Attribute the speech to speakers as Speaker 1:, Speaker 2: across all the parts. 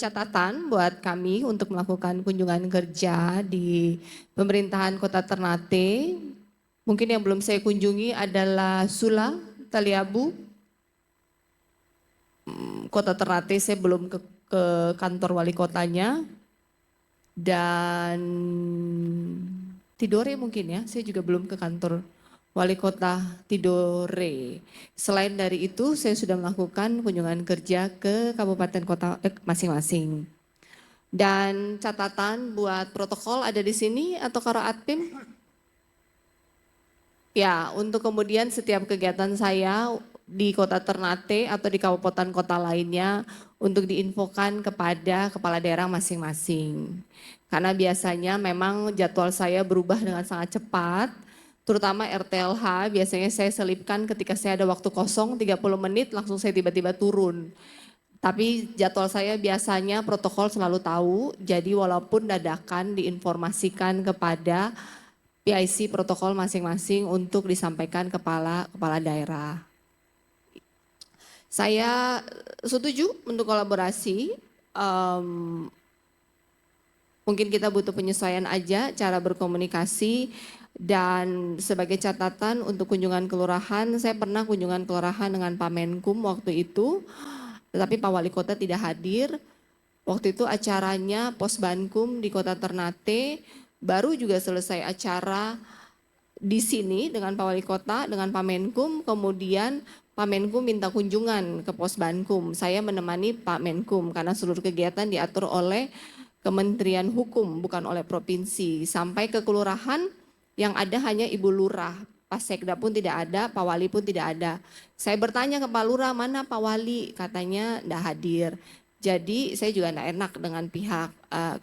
Speaker 1: catatan buat kami untuk melakukan kunjungan kerja di pemerintahan Kota Ternate. Mungkin yang belum saya kunjungi adalah Sula, Taliabu. Kota Ternate saya belum ke kantor wali kotanya. Dan Tidore mungkin ya, saya juga belum ke kantor wali kota Tidore. Selain dari itu saya sudah melakukan kunjungan kerja ke kabupaten kota masing-masing. Dan catatan buat protokol ada di sini atau Karo Adpim? Ya, untuk kemudian setiap kegiatan saya di Kota Ternate atau di kabupaten kota lainnya untuk diinfokan kepada kepala daerah masing-masing. Karena biasanya memang jadwal saya berubah dengan sangat cepat, terutama RTLH biasanya saya selipkan ketika saya ada waktu kosong 30 menit langsung saya tiba-tiba turun. Tapi jadwal saya biasanya protokol selalu tahu, jadi walaupun dadakan diinformasikan kepada PIC protokol masing-masing untuk disampaikan kepala daerah. Saya setuju untuk kolaborasi, mungkin kita butuh penyesuaian aja cara berkomunikasi. Dan sebagai catatan untuk kunjungan kelurahan, saya pernah kunjungan kelurahan dengan Pak Menkum waktu itu, tetapi Pak Wali Kota tidak hadir. Waktu itu acaranya Posbankum di Kota Ternate, baru juga selesai acara di sini dengan Pak Wali Kota, dengan Pak Menkum, kemudian Pak Menkum minta kunjungan ke Posbankum. Saya menemani Pak Menkum karena seluruh kegiatan diatur oleh Kementerian Hukum, bukan oleh provinsi. Sampai ke kelurahan yang ada hanya Ibu Lurah. Pak Sekda pun tidak ada, Pak Wali pun tidak ada. Saya bertanya ke Pak Lurah, mana Pak Wali? Katanya tidak hadir. Jadi saya juga tidak enak dengan pihak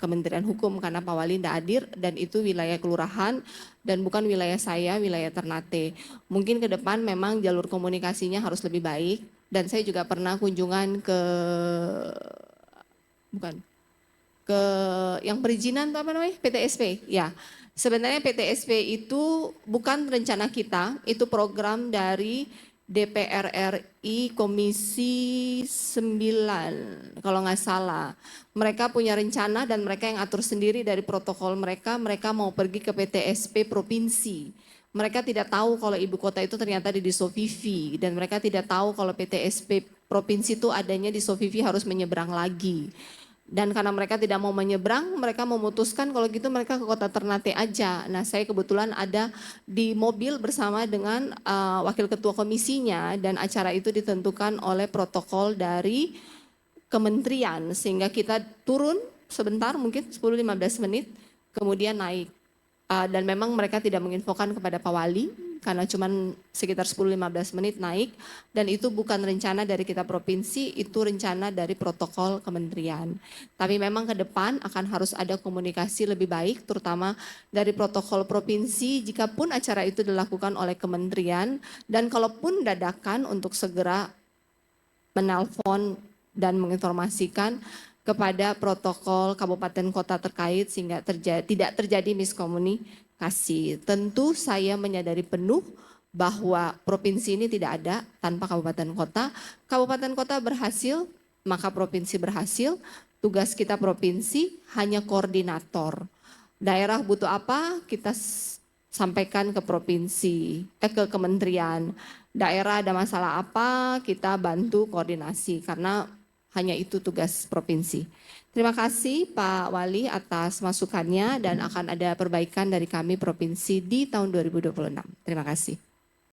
Speaker 1: Kementerian Hukum karena Pak Wali tidak hadir dan itu wilayah kelurahan dan bukan wilayah saya, wilayah Ternate. Mungkin ke depan memang jalur komunikasinya harus lebih baik dan saya juga pernah kunjungan ke yang perizinan apa namanya PTSP ya. Sebenarnya PTSP itu bukan rencana kita, itu program dari DPR RI Komisi 9 kalau nggak salah. Mereka punya rencana dan mereka yang atur sendiri dari protokol mereka mau pergi ke PTSP provinsi. Mereka tidak tahu kalau ibu kota itu ternyata di Sovivi dan mereka tidak tahu kalau PTSP provinsi itu adanya di Sovivi harus menyeberang lagi. Dan karena mereka tidak mau menyeberang, mereka memutuskan kalau gitu mereka ke Kota Ternate aja. Nah, saya kebetulan ada di mobil bersama dengan wakil ketua komisinya dan acara itu ditentukan oleh protokol dari kementerian sehingga kita turun sebentar mungkin 10-15 menit kemudian naik. Dan memang mereka tidak menginfokan kepada Pak Wali karena cuma sekitar 10-15 menit naik dan itu bukan rencana dari kita provinsi, itu rencana dari protokol kementerian. Tapi memang ke depan akan harus ada komunikasi lebih baik terutama dari protokol provinsi jikapun acara itu dilakukan oleh kementerian dan kalaupun dadakan untuk segera menelpon dan menginformasikan kepada protokol kabupaten kota terkait sehingga tidak terjadi miskomunikasi. Tentu saya menyadari penuh bahwa provinsi ini tidak ada tanpa kabupaten kota. Kabupaten kota berhasil, maka provinsi berhasil. Tugas kita provinsi hanya koordinator. Daerah butuh apa, kita sampaikan ke provinsi, ke kementerian. Daerah ada masalah apa, kita bantu koordinasi karena hanya itu tugas provinsi. Terima kasih Pak Wali atas masukannya dan akan ada perbaikan dari kami provinsi di tahun 2026. Terima kasih.